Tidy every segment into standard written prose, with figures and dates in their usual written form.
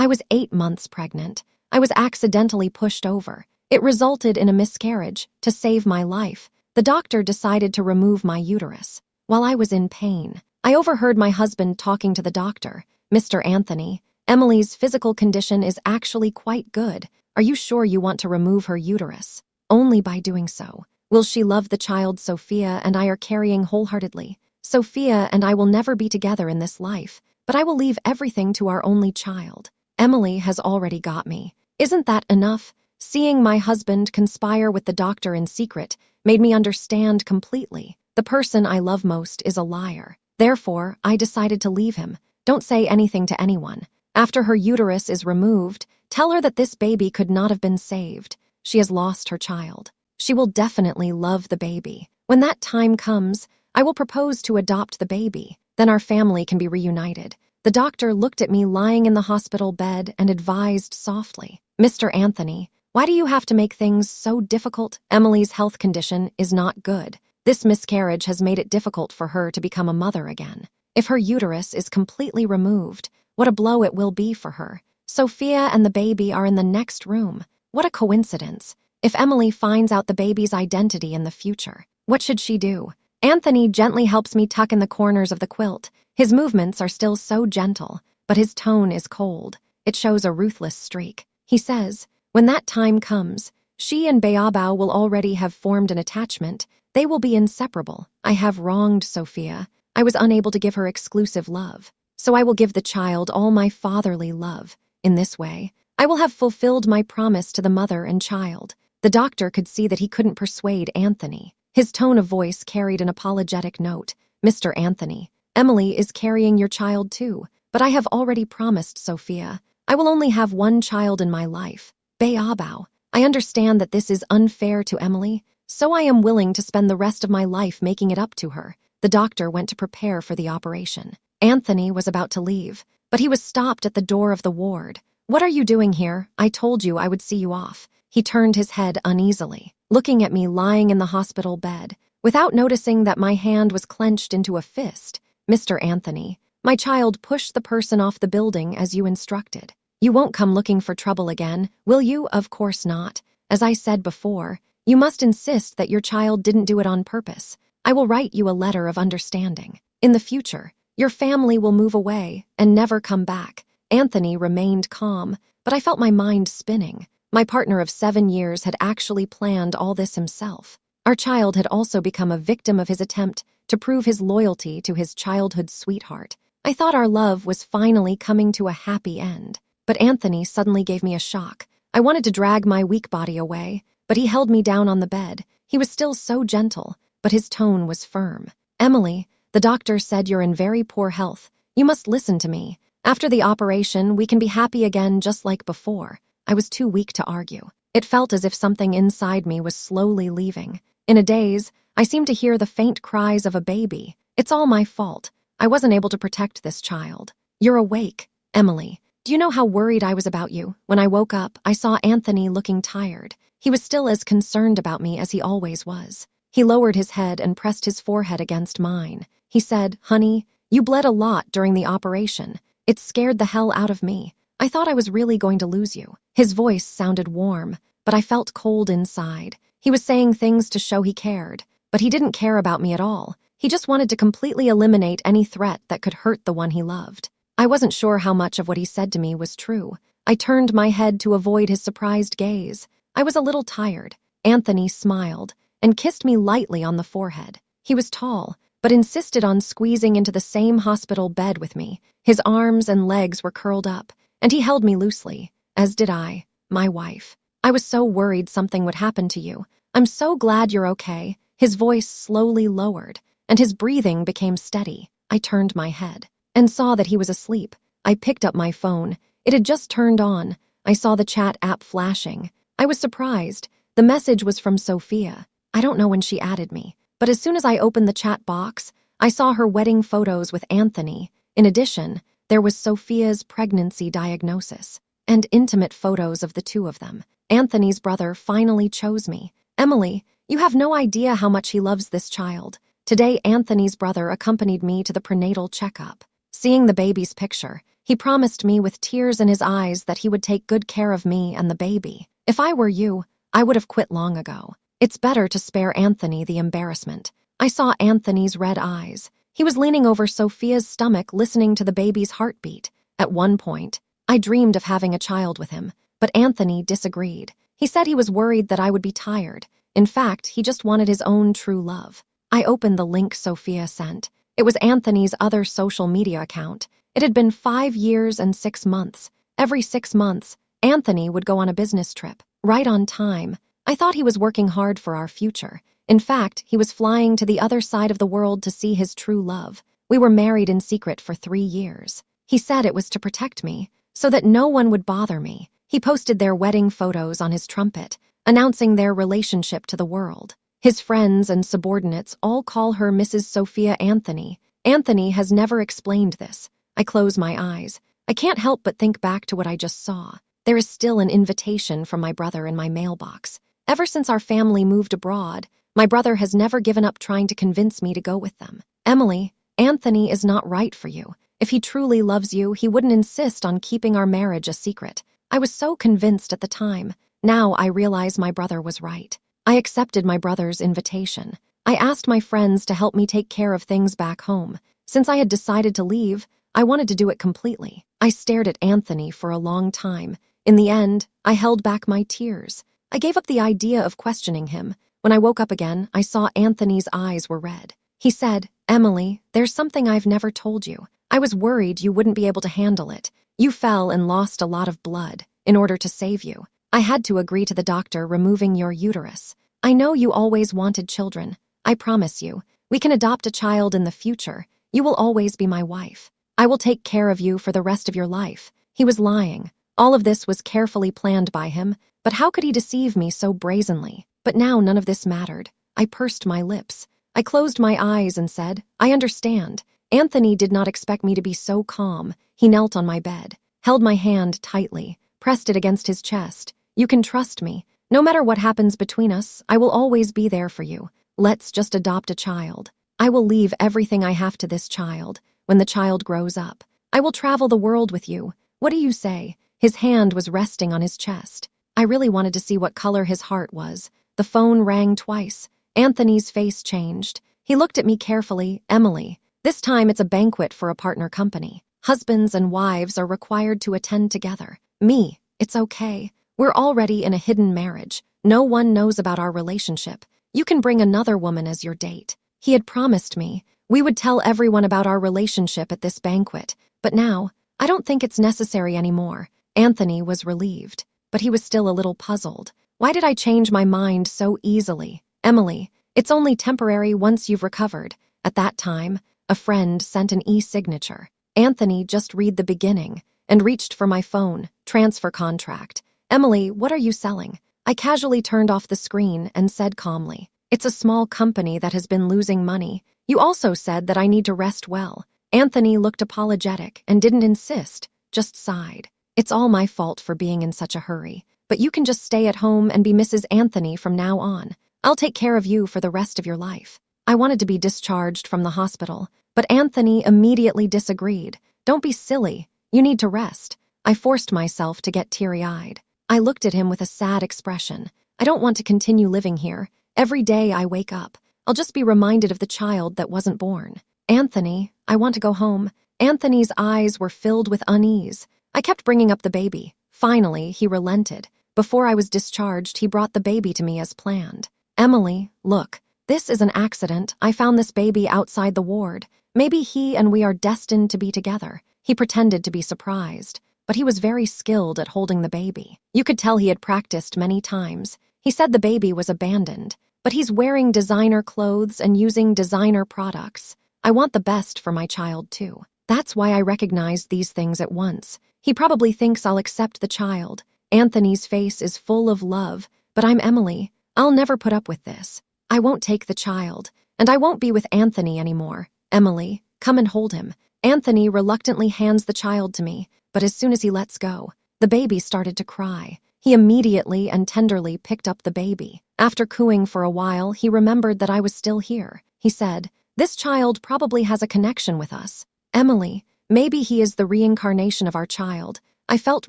was 8 months pregnant. I was accidentally pushed over. It resulted in a miscarriage. To save my life, the doctor decided to remove my uterus. While I was in pain, I overheard my husband talking to the doctor. Mr. Anthony, Emily's physical condition is actually quite good. Are you sure you want to remove her uterus? Only by doing so will she love the child Sophia and I are carrying wholeheartedly. Sophia and I will never be together in this life, but I will leave everything to our only child. Emily has already got me. Isn't that enough? Seeing my husband conspire with the doctor in secret made me understand completely. The person I love most is a liar. Therefore, I decided to leave him. Don't say anything to anyone. After her uterus is removed, tell her that this baby could not have been saved. She has lost her child. She will definitely love the baby. When that time comes, I will propose to adopt the baby. Then our family can be reunited. The doctor looked at me lying in the hospital bed and advised softly, Mr. Anthony, why do you have to make things so difficult? Emily's health condition is not good. This miscarriage has made it difficult for her to become a mother again. If her uterus is completely removed, what a blow it will be for her. Sophia and the baby are in the next room. What a coincidence. If Emily finds out the baby's identity in the future, what should she do? Anthony gently helps me tuck in the corners of the quilt. His movements are still so gentle, but his tone is cold. It shows a ruthless streak. He says, when that time comes, she and Beabao will already have formed an attachment. They will be inseparable. I have wronged Sophia. I was unable to give her exclusive love. So I will give the child all my fatherly love. In this way, I will have fulfilled my promise to the mother and child. The doctor could see that he couldn't persuade Anthony. His tone of voice carried an apologetic note. Mr. Anthony, Emily is carrying your child too, but I have already promised Sophia. I will only have one child in my life. Beabao, I understand that this is unfair to Emily, so I am willing to spend the rest of my life making it up to her. The doctor went to prepare for the operation. Anthony was about to leave, but he was stopped at the door of the ward. What are you doing here? I told you I would see you off. He turned his head uneasily, looking at me lying in the hospital bed, without noticing that my hand was clenched into a fist. Mr. Anthony, my child pushed the person off the building as you instructed. You won't come looking for trouble again, will you? Of course not. As I said before, you must insist that your child didn't do it on purpose. I will write you a letter of understanding. In the future, your family will move away and never come back. Anthony remained calm, but I felt my mind spinning. My partner of 7 years had actually planned all this himself. Our child had also become a victim of his attempt to prove his loyalty to his childhood sweetheart. I thought our love was finally coming to a happy end. But Anthony suddenly gave me a shock. I wanted to drag my weak body away, but he held me down on the bed. He was still so gentle, but his tone was firm. Emily, the doctor said you're in very poor health. You must listen to me. After the operation, we can be happy again just like before. I was too weak to argue. It felt as if something inside me was slowly leaving. In a daze, I seemed to hear the faint cries of a baby. It's all my fault. I wasn't able to protect this child. You're awake, Emily. Do you know how worried I was about you? When I woke up, I saw Anthony looking tired. He was still as concerned about me as he always was. He lowered his head and pressed his forehead against mine. He said, honey, you bled a lot during the operation. It scared the hell out of me. I thought I was really going to lose you. His voice sounded warm, but I felt cold inside. He was saying things to show he cared, but he didn't care about me at all. He just wanted to completely eliminate any threat that could hurt the one he loved. I wasn't sure how much of what he said to me was true. I turned my head to avoid his surprised gaze. I was a little tired. Anthony smiled and kissed me lightly on the forehead. He was tall, but insisted on squeezing into the same hospital bed with me. His arms and legs were curled up, and he held me loosely, as did I, my wife. I was so worried something would happen to you. I'm so glad you're okay. His voice slowly lowered, and his breathing became steady. I turned my head and saw that he was asleep. I picked up my phone. It had just turned on. I saw the chat app flashing. I was surprised. The message was from Sophia. I don't know when she added me, but as soon as I opened the chat box, I saw her wedding photos with Anthony. In addition, there was Sophia's pregnancy diagnosis and intimate photos of the two of them. Anthony's brother finally chose me. Emily, you have no idea how much he loves this child. Today, Anthony's brother accompanied me to the prenatal checkup. Seeing the baby's picture, He promised me with tears in his eyes that he would take good care of me and the baby. If I were you, I would have quit long ago. It's better to spare Anthony the embarrassment. I saw Anthony's red eyes. He was leaning over Sophia's stomach, listening to the baby's heartbeat. At one point, I dreamed of having a child with him, but Anthony disagreed. He said he was worried that I would be tired. In fact, he just wanted his own true love. I opened the link Sophia sent. It was Anthony's other social media account. It had been 5 years and 6 months. Every 6 months, Anthony would go on a business trip, right on time. I thought he was working hard for our future. In fact, he was flying to the other side of the world to see his true love. We were married in secret for 3 years. He said it was to protect me, so that no one would bother me. He posted their wedding photos on his trumpet, announcing their relationship to the world. His friends and subordinates all call her Mrs. Sophia Anthony. Anthony has never explained this. I close my eyes. I can't help but think back to what I just saw. There is still an invitation from my brother in my mailbox. Ever since our family moved abroad, my brother has never given up trying to convince me to go with them. Emily, Anthony is not right for you. If he truly loves you, he wouldn't insist on keeping our marriage a secret. I was so convinced at the time. Now I realize my brother was right. I accepted my brother's invitation. I asked my friends to help me take care of things back home. Since I had decided to leave, I wanted to do it completely. I stared at Anthony for a long time. In the end, I held back my tears. I gave up the idea of questioning him. When I woke up again, I saw Anthony's eyes were red. He said, "Emily, there's something I've never told you. I was worried you wouldn't be able to handle it. You fell and lost a lot of blood. In order to save you, I had to agree to the doctor removing your uterus. I know you always wanted children. I promise you, we can adopt a child in the future. You will always be my wife. I will take care of you for the rest of your life." He was lying. All of this was carefully planned by him, but how could he deceive me so brazenly? But now none of this mattered. I pursed my lips. I closed my eyes and said, "I understand." Anthony did not expect me to be so calm. He knelt on my bed, held my hand tightly, pressed it against his chest. "You can trust me. No matter what happens between us, I will always be there for you. Let's just adopt a child. I will leave everything I have to this child. When the child grows up, I will travel the world with you. What do you say?" His hand was resting on his chest. I really wanted to see what color his heart was. The phone rang twice. Anthony's face changed. He looked at me carefully. "Emily, this time it's a banquet for a partner company. Husbands and wives are required to attend together. Me, it's okay. We're already in a hidden marriage. No one knows about our relationship. You can bring another woman as your date." He had promised me we would tell everyone about our relationship at this banquet, but now I don't think it's necessary anymore. Anthony was relieved, but he was still a little puzzled. Why did I change my mind so easily? "Emily, it's only temporary once you've recovered." At that time, a friend sent an e-signature. Anthony just read the beginning and reached for my phone. "Transfer contract." "Emily, what are you selling?" I casually turned off the screen and said calmly, "It's a small company that has been losing money. You also said that I need to rest well." Anthony looked apologetic and didn't insist, just sighed. "It's all my fault for being in such a hurry, but you can just stay at home and be Mrs. Anthony from now on. I'll take care of you for the rest of your life." I wanted to be discharged from the hospital, but Anthony immediately disagreed. "Don't be silly. You need to rest." I forced myself to get teary-eyed. I looked at him with a sad expression. "I don't want to continue living here. Every day I wake up, I'll just be reminded of the child that wasn't born." "Anthony, I want to go home." Anthony's eyes were filled with unease. I kept bringing up the baby. Finally, he relented. Before I was discharged, he brought the baby to me as planned. "Emily, look, this is an accident. I found this baby outside the ward. Maybe he and we are destined to be together." He pretended to be surprised, but he was very skilled at holding the baby. You could tell he had practiced many times. He said the baby was abandoned, but he's wearing designer clothes and using designer products. I want the best for my child, too. That's why I recognized these things at once. He probably thinks I'll accept the child. Anthony's face is full of love, but I'm Emily. I'll never put up with this. I won't take the child, and I won't be with Anthony anymore. "Emily, come and hold him." Anthony reluctantly hands the child to me, but as soon as he lets go, the baby started to cry. He immediately and tenderly picked up the baby. After cooing for a while, he remembered that I was still here. He said, "This child probably has a connection with us." "Emily, Maybe he is the reincarnation of our child. I felt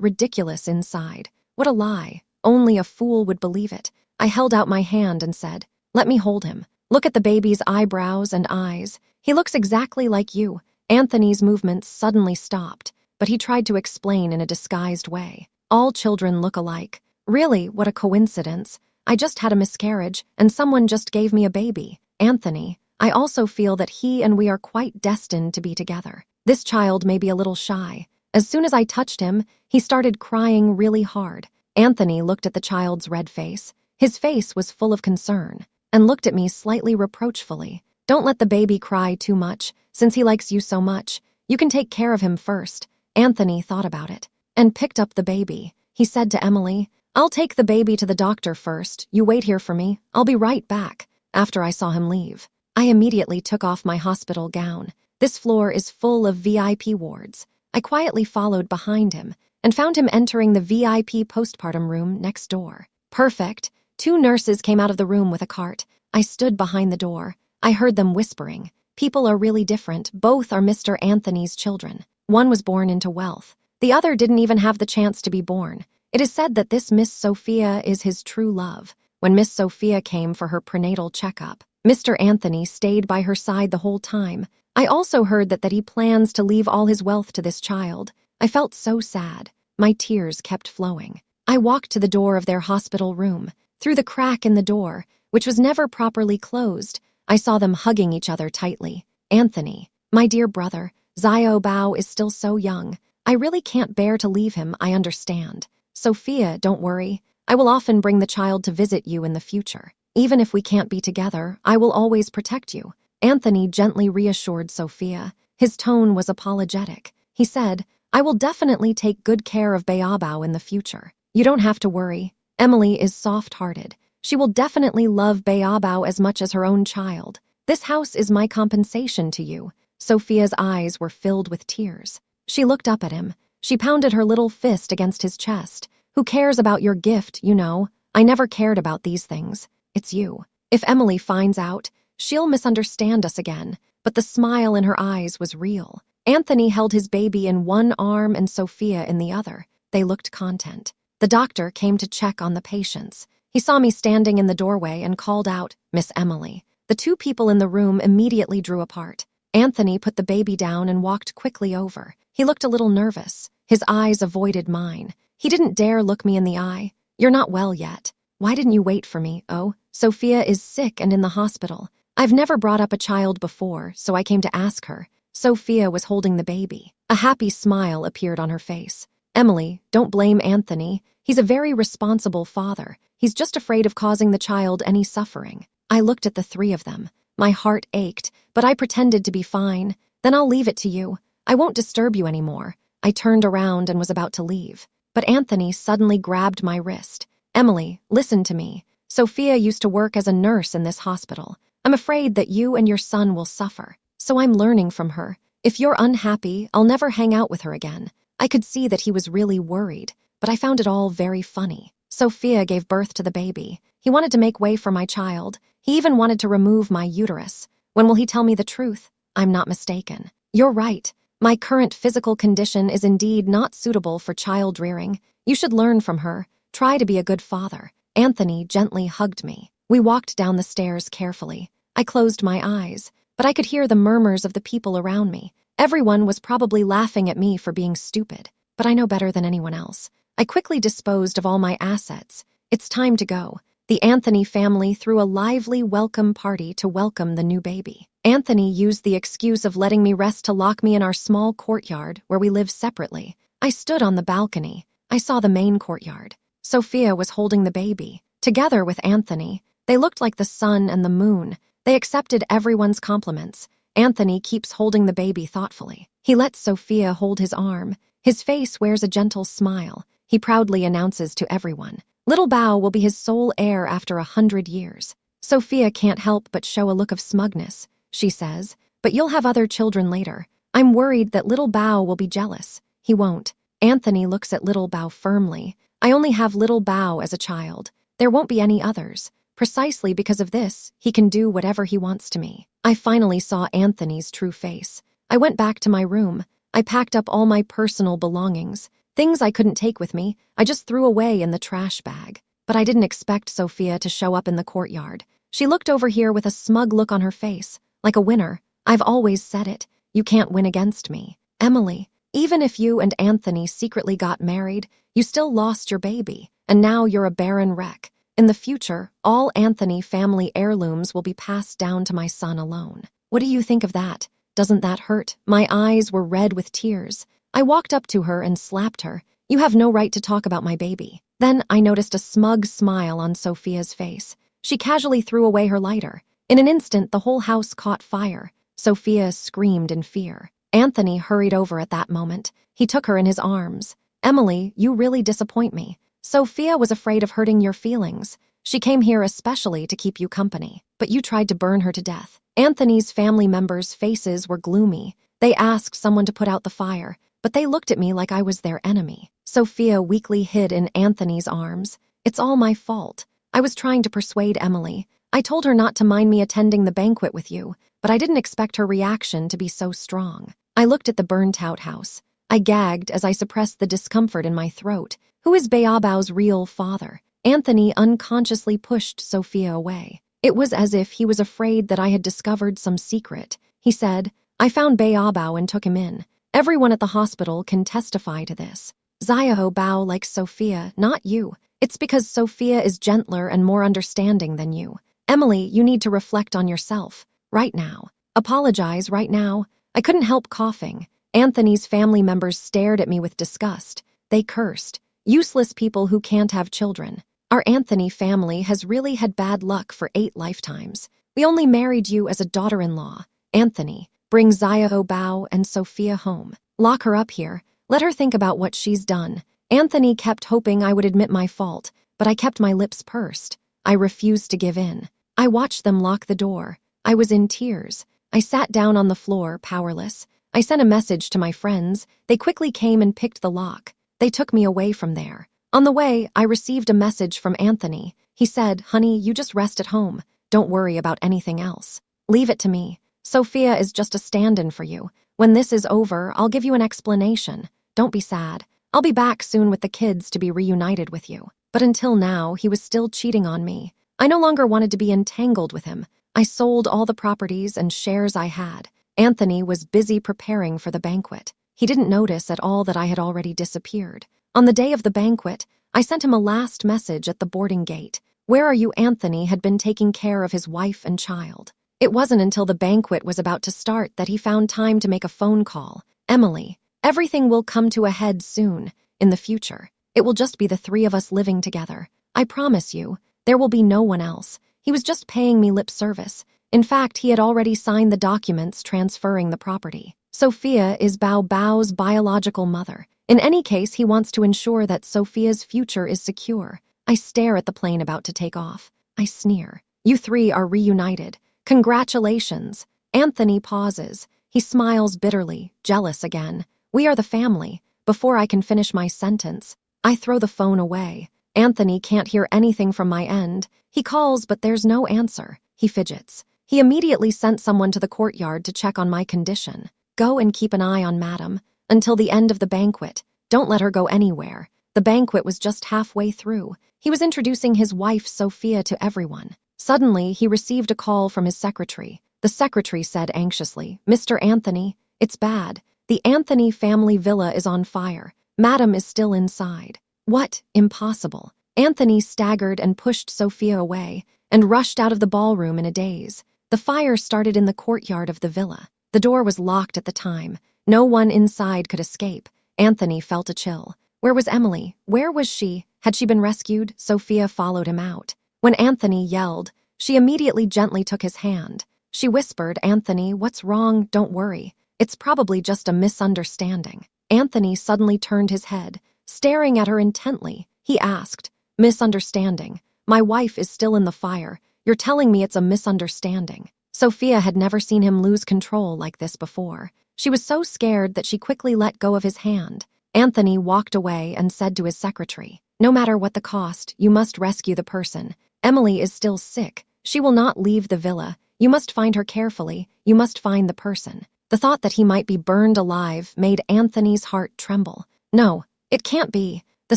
ridiculous inside. What a lie. Only a fool would believe it. I held out my hand and said, "Let me hold him. Look at the baby's eyebrows and eyes. He looks exactly like you." Anthony's movements suddenly stopped, but he tried to explain in a disguised way. "All children look alike. Really, what a coincidence. I just had a miscarriage, and someone just gave me a baby. Anthony, I also feel that he and we are quite destined to be together. This child may be a little shy." As soon as I touched him, he started crying really hard. Anthony looked at the child's red face. His face was full of concern, and looked at me slightly reproachfully. "Don't let the baby cry too much, since he likes you so much. You can take care of him first." Anthony thought about it, and picked up the baby. He said to Emily, "I'll take the baby to the doctor first. You wait here for me. I'll be right back." After I saw him leave, I immediately took off my hospital gown. This floor is full of VIP wards. I quietly followed behind him, and found him entering the VIP postpartum room next door. Perfect. 2 nurses came out of the room with a cart. I stood behind the door. I heard them whispering. "People are really different. Both are Mr. Anthony's children. One was born into wealth. The other didn't even have the chance to be born. It is said that this Miss Sophia is his true love." When Miss Sophia came for her prenatal checkup, Mr. Anthony stayed by her side the whole time. I also heard that he plans to leave all his wealth to this child. I felt so sad. My tears kept flowing. I walked to the door of their hospital room. Through the crack in the door, which was never properly closed, I saw them hugging each other tightly. "Anthony, my dear brother, Xiao Bao is still so young. I really can't bear to leave him, I understand. Sophia, don't worry. I will often bring the child to visit you in the future. Even if we can't be together, I will always protect you." Anthony gently reassured Sophia. His tone was apologetic. He said, "I will definitely take good care of Beabao in the future. You don't have to worry. Emily is soft-hearted. She will definitely love Beabao as much as her own child. This house is my compensation to you." Sophia's eyes were filled with tears. She looked up at him. She pounded her little fist against his chest. "Who cares about your gift, you know? I never cared about these things. It's you. If Emily finds out, she'll misunderstand us again." But the smile in her eyes was real. Anthony held his baby in one arm and Sophia in the other. They looked content. The doctor came to check on the patients. He saw me standing in the doorway and called out, "Miss Emily." The 2 people in the room immediately drew apart. Anthony put the baby down and walked quickly over. He looked a little nervous. His eyes avoided mine. He didn't dare look me in the eye. "You're not well yet. Why didn't you wait for me?" "Oh, Sophia is sick and in the hospital. I've never brought up a child before, so I came to ask her." Sophia was holding the baby. A happy smile appeared on her face. "Emily, don't blame Anthony. He's a very responsible father. He's just afraid of causing the child any suffering." I looked at the 3 of them. My heart ached, but I pretended to be fine. "Then I'll leave it to you. I won't disturb you anymore." I turned around and was about to leave, but Anthony suddenly grabbed my wrist. "Emily, listen to me. Sophia used to work as a nurse in this hospital. I'm afraid that you and your son will suffer, so I'm learning from her. If you're unhappy, I'll never hang out with her again." I could see that he was really worried, but I found it all very funny. Sophia gave birth to the baby. He wanted to make way for my child. He even wanted to remove my uterus. When will he tell me the truth? I'm not mistaken. You're right. My current physical condition is indeed not suitable for child rearing. You should learn from her. Try to be a good father. Anthony gently hugged me. We walked down the stairs carefully. I closed my eyes, but I could hear the murmurs of the people around me. Everyone was probably laughing at me for being stupid, but I know better than anyone else. I quickly disposed of all my assets. It's time to go. The Anthony family threw a lively welcome party to welcome the new baby. Anthony used the excuse of letting me rest to lock me in our small courtyard where we live separately. I stood on the balcony. I saw the main courtyard. Sophia was holding the baby. Together with Anthony, they looked like the sun and the moon. They accepted everyone's compliments. Anthony keeps holding the baby thoughtfully. He lets Sophia hold his arm. His face wears a gentle smile. He proudly announces to everyone, "Little Bao will be his sole heir after 100 years. Sophia can't help but show a look of smugness. She says, "But you'll have other children later. I'm worried that little Bao will be jealous." He won't. Anthony looks at little Bao firmly. "I only have little Bao as a child. There won't be any others. Precisely because of this, he can do whatever he wants to me." I finally saw Anthony's true face. I went back to my room. I packed up all my personal belongings. Things I couldn't take with me, I just threw away in the trash bag. But I didn't expect Sophia to show up in the courtyard. She looked over here with a smug look on her face, like a winner. I've always said it. You can't win against me. Emily, even if you and Anthony secretly got married, you still lost your baby, and now you're a barren wreck. In the future, all Anthony family heirlooms will be passed down to my son alone. What do you think of that? Doesn't that hurt? My eyes were red with tears. I walked up to her and slapped her. You have no right to talk about my baby. Then I noticed a smug smile on Sophia's face. She casually threw away her lighter. In an instant, the whole house caught fire. Sophia screamed in fear. Anthony hurried over at that moment. He took her in his arms. Emily, you really disappoint me. Sophia was afraid of hurting your feelings. She came here especially to keep you company, but you tried to burn her to death. Anthony's family members' faces were gloomy. They asked someone to put out the fire, but they looked at me like I was their enemy. Sophia weakly hid in Anthony's arms. It's all my fault. I was trying to persuade Emily. I told her not to mind me attending the banquet with you, but I didn't expect her reaction to be so strong. I looked at the burnt-out house. I gagged as I suppressed the discomfort in my throat. Who is Baobao's real father? Anthony unconsciously pushed Sophia away. It was as if he was afraid that I had discovered some secret. He said, I found Baobao and took him in. Everyone at the hospital can testify to this. Xiaoho Bao likes Sophia, not you. It's because Sophia is gentler and more understanding than you. Emily, you need to reflect on yourself. Right now. Apologize right now. I couldn't help coughing. Anthony's family members stared at me with disgust. They cursed. Useless people who can't have children. Our Anthony family has really had bad luck for 8 lifetimes. We only married you as a daughter-in-law. Anthony, bring Xiaoho Bao and Sophia home. Lock her up here. Let her think about what she's done. Anthony kept hoping I would admit my fault, but I kept my lips pursed. I refused to give in. I watched them lock the door. I was in tears. I sat down on the floor, powerless. I sent a message to my friends. They quickly came and picked the lock. They took me away from there. On the way, I received a message from Anthony. He said, honey, you just rest at home. Don't worry about anything else. Leave it to me. Sophia is just a stand-in for you. When this is over, I'll give you an explanation. Don't be sad. I'll be back soon with the kids to be reunited with you. But until now, he was still cheating on me. I no longer wanted to be entangled with him. I sold all the properties and shares I had. Anthony was busy preparing for the banquet. He didn't notice at all that I had already disappeared. On the day of the banquet, I sent him a last message at the boarding gate. Where are you? Anthony had been taking care of his wife and child. It wasn't until the banquet was about to start that he found time to make a phone call. Emily, everything will come to a head soon. In the future, it will just be the 3 of us living together. I promise you, there will be no one else. He was just paying me lip service. In fact, he had already signed the documents transferring the property. Sophia is Bao Bao's biological mother. In any case, he wants to ensure that Sophia's future is secure. I stare at the plane about to take off. I sneer. You 3 are reunited. Congratulations. Anthony pauses. He smiles bitterly, jealous again. We are the family. Before I can finish my sentence, I throw the phone away. Anthony can't hear anything from my end. He calls, but there's no answer. He fidgets. He immediately sent someone to the courtyard to check on my condition. Go and keep an eye on Madam until the end of the banquet. Don't let her go anywhere. The banquet was just halfway through. He was introducing his wife, Sophia, to everyone. Suddenly, he received a call from his secretary. The secretary said anxiously, Mr. Anthony, it's bad. The Anthony family villa is on fire. Madam is still inside. What? Impossible. Anthony staggered and pushed Sophia away and rushed out of the ballroom in a daze. The fire started in the courtyard of the villa. The door was locked at the time. No one inside could escape. Anthony felt a chill. Where was Emily? Where was she? Had she been rescued? Sophia followed him out. When Anthony yelled, she immediately gently took his hand. She whispered, Anthony, what's wrong? Don't worry. It's probably just a misunderstanding. Anthony suddenly turned his head, staring at her intently. He asked, misunderstanding. My wife is still in the fire. You're telling me it's a misunderstanding. Sophia had never seen him lose control like this before. She was so scared that she quickly let go of his hand. Anthony walked away and said to his secretary, no matter what the cost, you must rescue the person. Emily is still sick. She will not leave the villa. You must find her carefully. You must find the person. The thought that he might be burned alive made Anthony's heart tremble. No, it can't be. The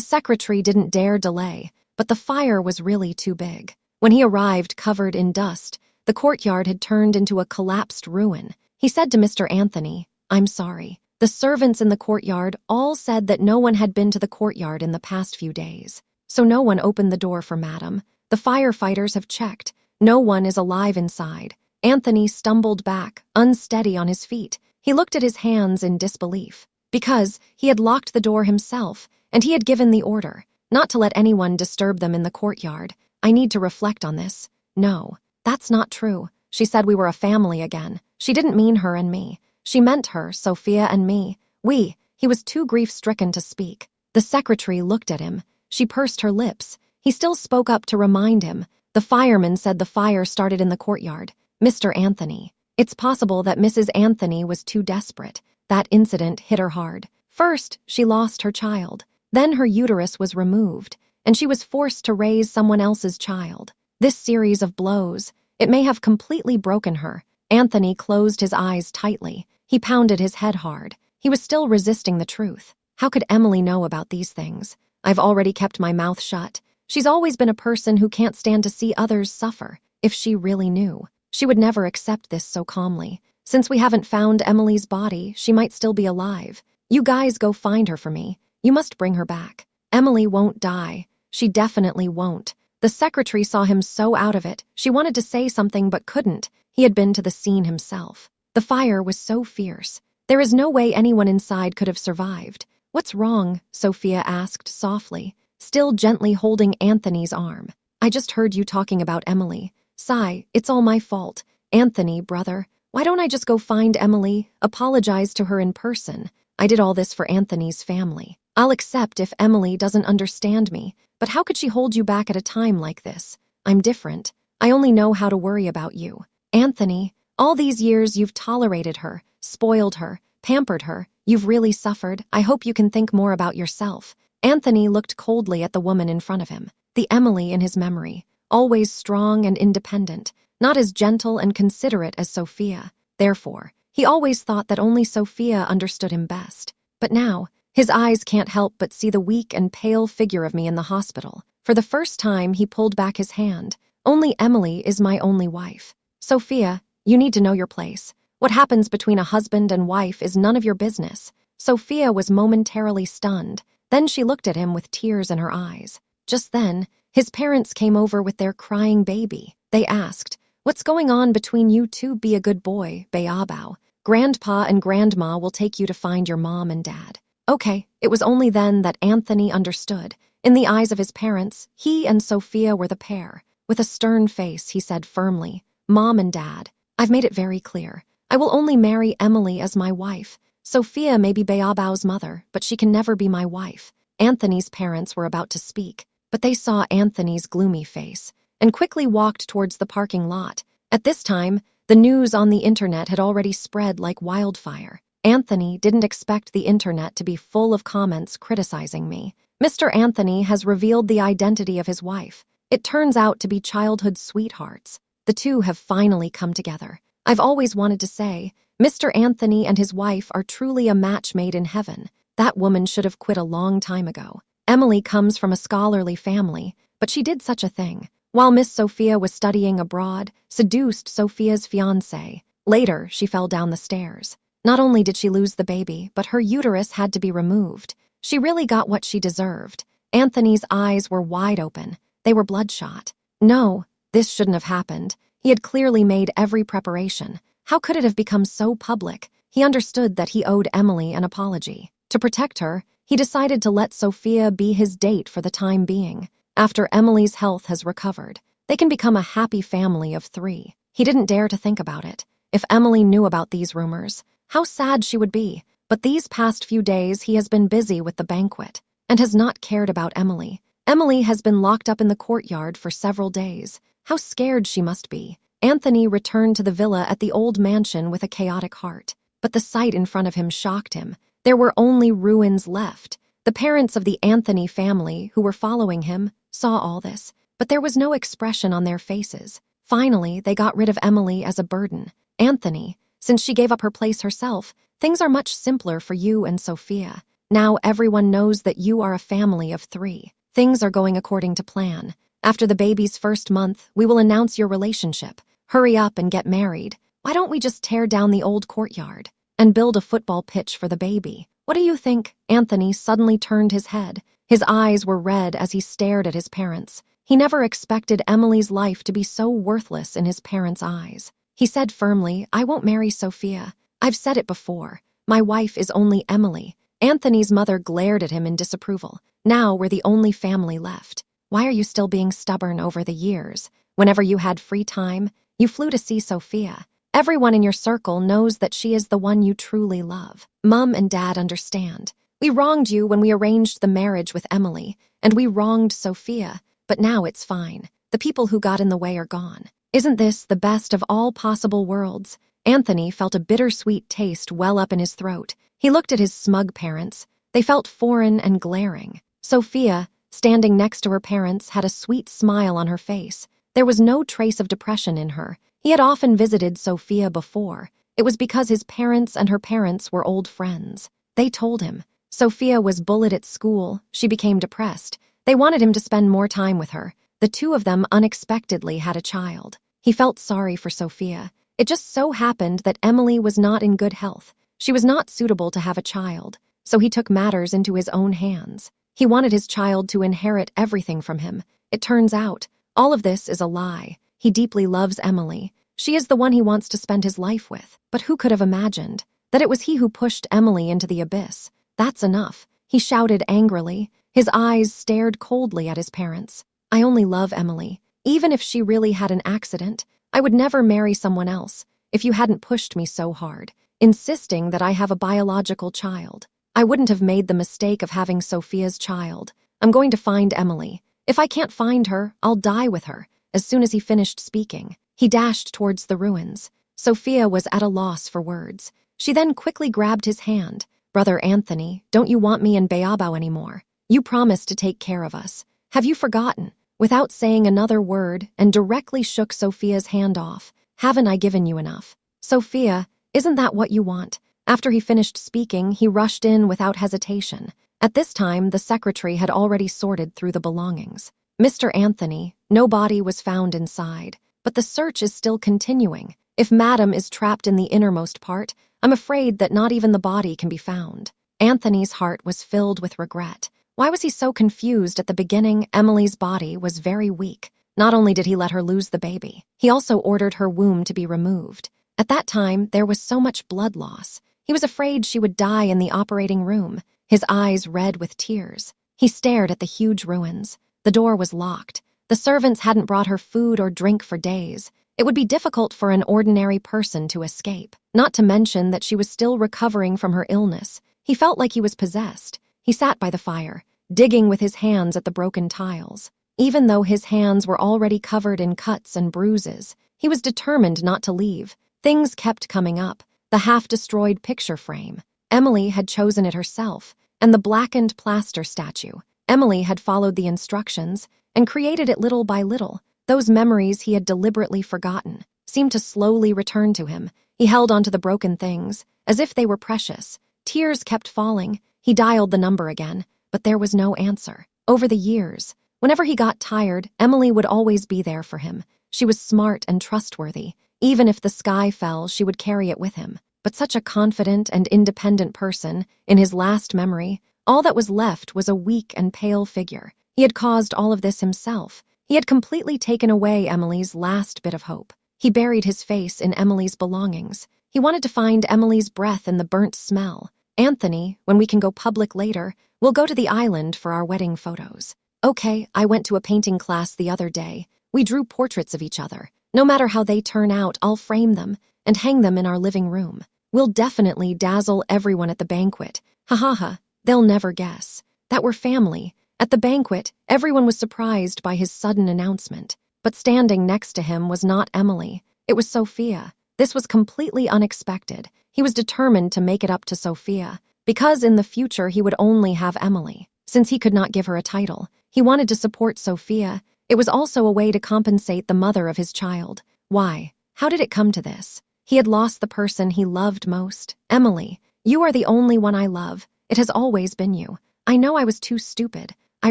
secretary didn't dare delay, but the fire was really too big. When he arrived covered in dust, the courtyard had turned into a collapsed ruin. He said to Mr. Anthony, "I'm sorry." The servants in the courtyard all said that no one had been to the courtyard in the past few days. So no one opened the door for Madam. The firefighters have checked. No one is alive inside. Anthony stumbled back, unsteady on his feet. He looked at his hands in disbelief. Because he had locked the door himself, and he had given the order not to let anyone disturb them in the courtyard. I need to reflect on this. No, that's not true. She said we were a family again. She didn't mean her and me. She meant her, Sophia, and me. We. He was too grief-stricken to speak. The secretary looked at him. She pursed her lips. He still spoke up to remind him. The fireman said the fire started in the courtyard. Mr. Anthony. It's possible that Mrs. Anthony was too desperate. That incident hit her hard. First, she lost her child. Then her uterus was removed, and she was forced to raise someone else's child. This series of blows, it may have completely broken her. Anthony closed his eyes tightly. He pounded his head hard. He was still resisting the truth. How could Emily know about these things? I've already kept my mouth shut. She's always been a person who can't stand to see others suffer. If she really knew, she would never accept this so calmly. Since we haven't found Emily's body, she might still be alive. You guys go find her for me. You must bring her back. Emily won't die. She definitely won't. The secretary saw him so out of it. She wanted to say something but couldn't. He had been to the scene himself. The fire was so fierce. There is no way anyone inside could have survived. What's wrong? Sophia asked softly, still gently holding Anthony's arm. I just heard you talking about Emily. Sigh, it's all my fault. Anthony, brother, why don't I just go find Emily, apologize to her in person? I did all this for Anthony's family. I'll accept if Emily doesn't understand me, but how could she hold you back at a time like this? I'm different. I only know how to worry about you. Anthony, all these years you've tolerated her, spoiled her, pampered her. You've really suffered. I hope you can think more about yourself. Anthony looked coldly at the woman in front of him, the Emily in his memory, always strong and independent, not as gentle and considerate as Sophia. Therefore, he always thought that only Sophia understood him best. But now, his eyes can't help but see the weak and pale figure of me in the hospital. For the first time, he pulled back his hand. Only Emily is my only wife. Sophia, you need to know your place. What happens between a husband and wife is none of your business. Sophia was momentarily stunned. Then she looked at him with tears in her eyes. Just then, his parents came over with their crying baby. They asked, "What's going on between you two? Be a good boy, Bayabao. Grandpa and Grandma will take you to find your mom and dad." Okay, it was only then that Anthony understood. In the eyes of his parents, he and Sophia were the pair. With a stern face, he said firmly, "Mom and Dad, I've made it very clear. I will only marry Emily as my wife. Sophia may be Bayabao's mother, but she can never be my wife." Anthony's parents were about to speak, but they saw Anthony's gloomy face and quickly walked towards the parking lot. At this time, the news on the internet had already spread like wildfire. Anthony didn't expect the internet to be full of comments criticizing me. Mr. Anthony has revealed the identity of his wife. It turns out to be childhood sweethearts. The two have finally come together. I've always wanted to say, Mr. Anthony and his wife are truly a match made in heaven. That woman should have quit a long time ago. Emily comes from a scholarly family, but she did such a thing. While Miss Sophia was studying abroad, seduced Sophia's fiancé. Later, she fell down the stairs. Not only did she lose the baby, but her uterus had to be removed. She really got what she deserved. Anthony's eyes were wide open. They were bloodshot. No, this shouldn't have happened. He had clearly made every preparation. How could it have become so public? He understood that he owed Emily an apology. To protect her, he decided to let Sophia be his date for the time being. After Emily's health has recovered, they can become a happy family of 3. He didn't dare to think about it. If Emily knew about these rumors, how sad she would be. But these past few days he has been busy with the banquet and has not cared about Emily. Emily has been locked up in the courtyard for several days. How scared she must be. Anthony returned to the villa at the old mansion with a chaotic heart. But the sight in front of him shocked him. There were only ruins left. The parents of the Anthony family, who were following him, saw all this, but there was no expression on their faces. Finally, they got rid of Emily as a burden. Anthony, Since she gave up her place herself, things are much simpler for you and Sophia. Now everyone knows that you are a family of 3. Things are going according to plan. After the baby's first month, we will announce your relationship. Hurry up and get married. Why don't we just tear down the old courtyard and build a football pitch for the baby? What do you think? Anthony suddenly turned his head. His eyes were red as he stared at his parents. He never expected Emily's life to be so worthless in his parents' eyes. He said firmly, "I won't marry Sophia. I've said it before. My wife is only Emily." Anthony's mother glared at him in disapproval. "Now we're the only family left. Why are you still being stubborn over the years? Whenever you had free time, you flew to see Sophia. Everyone in your circle knows that she is the one you truly love. Mom and Dad understand. We wronged you when we arranged the marriage with Emily, and we wronged Sophia, but now it's fine. The people who got in the way are gone. Isn't this the best of all possible worlds?" Anthony felt a bittersweet taste well up in his throat. He looked at his smug parents. They felt foreign and glaring. Sophia, standing next to her parents, had a sweet smile on her face. There was no trace of depression in her. He had often visited Sophia before. It was because his parents and her parents were old friends. They told him. Sophia was bullied at school. She became depressed. They wanted him to spend more time with her. The two of them unexpectedly had a child. He felt sorry for Sophia. It just so happened that Emily was not in good health. She was not suitable to have a child, so he took matters into his own hands. He wanted his child to inherit everything from him. It turns out, all of this is a lie. He deeply loves Emily. She is the one he wants to spend his life with. But who could have imagined that it was he who pushed Emily into the abyss? "That's enough," he shouted angrily. His eyes stared coldly at his parents. "I only love Emily. Even if she really had an accident, I would never marry someone else if you hadn't pushed me so hard, insisting that I have a biological child. I wouldn't have made the mistake of having Sophia's child. I'm going to find Emily. If I can't find her, I'll die with her." As soon as he finished speaking, he dashed towards the ruins. Sophia was at a loss for words. She then quickly grabbed his hand. "Brother Anthony, don't you want me in Bayabao anymore? You promised to take care of us. Have you forgotten?" Without saying another word, and directly shook Sophia's hand off. "Haven't I given you enough? Sophia, isn't that what you want?" After he finished speaking, he rushed in without hesitation. At this time, the secretary had already sorted through the belongings. "Mr. Anthony, no body was found inside, but the search is still continuing. If Madam is trapped in the innermost part, I'm afraid that not even the body can be found." Anthony's heart was filled with regret. Why was he so confused at the beginning? Emily's body was very weak. Not only did he let her lose the baby, he also ordered her womb to be removed. At that time, there was so much blood loss. He was afraid she would die in the operating room, his eyes red with tears. He stared at the huge ruins. The door was locked. The servants hadn't brought her food or drink for days. It would be difficult for an ordinary person to escape, not to mention that she was still recovering from her illness. He felt like he was possessed. He sat by the fire, digging with his hands at the broken tiles. Even though his hands were already covered in cuts and bruises, he was determined not to leave. Things kept coming up. The half-destroyed picture frame. Emily had chosen it herself, and the blackened plaster statue. Emily had followed the instructions and created it little by little. Those memories he had deliberately forgotten seemed to slowly return to him. He held onto the broken things as if they were precious. Tears kept falling. He dialed the number again, but there was no answer. Over the years, whenever he got tired, Emily would always be there for him. She was smart and trustworthy. Even if the sky fell, she would carry it with him. But such a confident and independent person, in his last memory, all that was left was a weak and pale figure. He had caused all of this himself. He had completely taken away Emily's last bit of hope. He buried his face in Emily's belongings. He wanted to find Emily's breath in the burnt smell. "Anthony, when we can go public later, we'll go to the island for our wedding photos." "Okay, I went to a painting class the other day. We drew portraits of each other. No matter how they turn out, I'll frame them and hang them in our living room. We'll definitely dazzle everyone at the banquet. Ha ha ha, they'll never guess that we're family." At the banquet, everyone was surprised by his sudden announcement. But standing next to him was not Emily. It was Sophia. This was completely unexpected. He was determined to make it up to Sophia, because in the future he would only have Emily. Since he could not give her a title, he wanted to support Sophia. It was also a way to compensate the mother of his child. Why? How did it come to this? He had lost the person he loved most. Emily, you are the only one I love. It has always been you. I know I was too stupid. I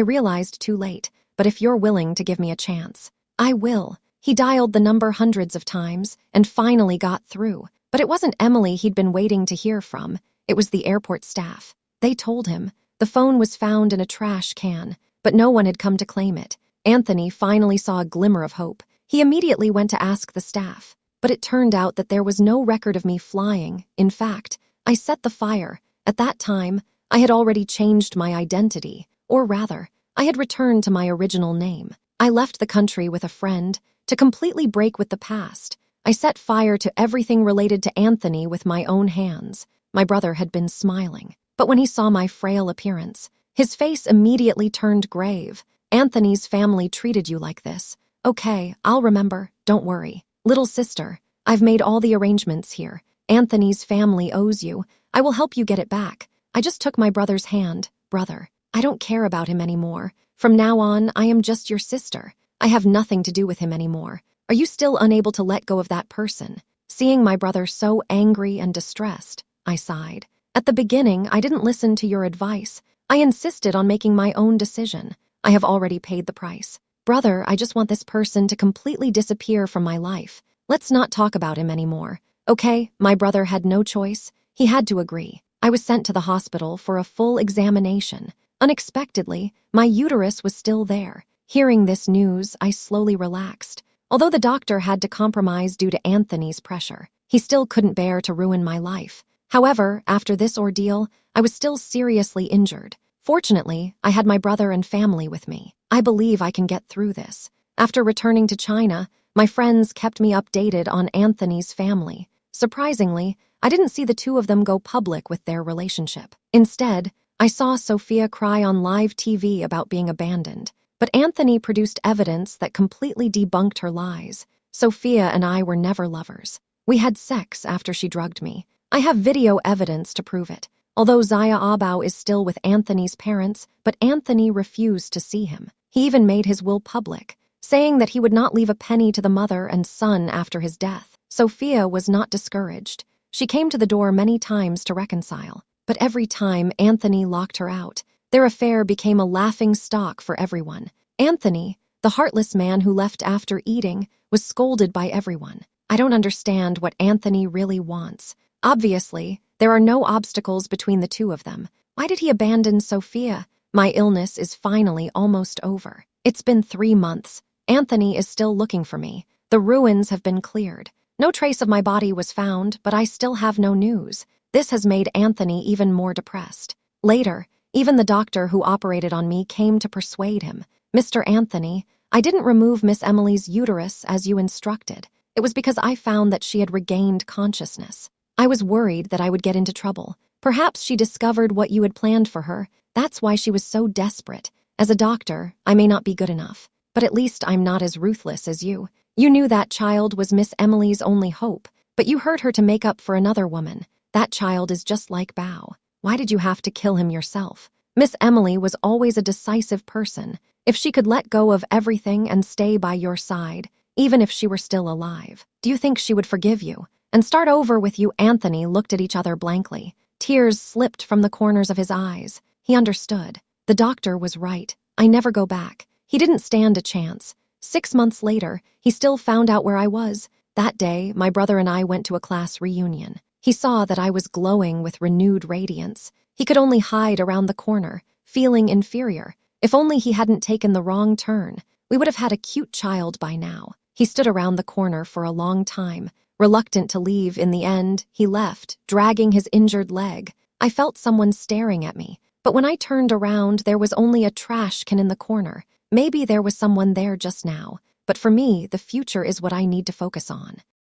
realized too late, but if you're willing to give me a chance, I will. He dialed the number hundreds of times and finally got through. But it wasn't Emily he'd been waiting to hear from. It was the airport staff. They told him the phone was found in a trash can, but no one had come to claim it. Anthony finally saw a glimmer of hope. He immediately went to ask the staff, but it turned out that there was no record of me flying. In fact, I set the fire. At that time, I had already changed my identity, or rather, I had returned to my original name. I left the country with a friend to completely break with the past. I set fire to everything related to Anthony with my own hands. My brother had been smiling, but when he saw my frail appearance, his face immediately turned grave. Anthony's family treated you like this. Okay, I'll remember, don't worry. Little sister, I've made all the arrangements here. Anthony's family owes you. I will help you get it back. I just took my brother's hand. Brother, I don't care about him anymore. From now on, I am just your sister. I have nothing to do with him anymore. Are you still unable to let go of that person? Seeing my brother so angry and distressed, I sighed. At the beginning, I didn't listen to your advice. I insisted on making my own decision. I have already paid the price. Brother, I just want this person to completely disappear from my life. Let's not talk about him anymore. Okay, my brother had no choice. He had to agree. I was sent to the hospital for a full examination. Unexpectedly, my uterus was still there. Hearing this news, I slowly relaxed. Although the doctor had to compromise due to Anthony's pressure, he still couldn't bear to ruin my life. However, after this ordeal, I was still seriously injured. Fortunately, I had my brother and family with me. I believe I can get through this. After returning to China, my friends kept me updated on Anthony's family. Surprisingly, I didn't see the two of them go public with their relationship. Instead, I saw Sophia cry on live TV about being abandoned. But Anthony produced evidence that completely debunked her lies. Sophia and I were never lovers. We had sex after she drugged me. I have video evidence to prove it. Although Zaya Abao is still with Anthony's parents, but Anthony refused to see him. He even made his will public, saying that he would not leave a penny to the mother and son after his death. Sophia was not discouraged. She came to the door many times to reconcile, but every time Anthony locked her out. Their affair became a laughing stock for everyone. Anthony, the heartless man who left after eating, was scolded by everyone. I don't understand what Anthony really wants. Obviously, there are no obstacles between the two of them. Why did he abandon Sophia? My illness is finally almost over. It's been 3 months. Anthony is still looking for me. The ruins have been cleared. No trace of my body was found, but I still have no news. This has made Anthony even more depressed. Later, even the doctor who operated on me came to persuade him. Mr. Anthony, I didn't remove Miss Emily's uterus as you instructed. It was because I found that she had regained consciousness. I was worried that I would get into trouble. Perhaps she discovered what you had planned for her. That's why she was so desperate. As a doctor, I may not be good enough, but at least I'm not as ruthless as you. You knew that child was Miss Emily's only hope, but you hurt her to make up for another woman. That child is just like Bao. Why did you have to kill him yourself? Miss Emily was always a decisive person. If she could let go of everything and stay by your side, even if she were still alive, do you think she would forgive you and start over with you? Anthony looked at each other blankly. Tears slipped from the corners of his eyes. He understood. The doctor was right. I never go back. He didn't stand a chance. 6 months later, he still found out where I was. That day, my brother and I went to a class reunion. He saw that I was glowing with renewed radiance. He could only hide around the corner, feeling inferior. If only he hadn't taken the wrong turn, we would have had a cute child by now. He stood around the corner for a long time, reluctant to leave. In the end, he left, dragging his injured leg. I felt someone staring at me, but when I turned around, there was only a trash can in the corner. Maybe there was someone there just now, but for me, the future is what I need to focus on.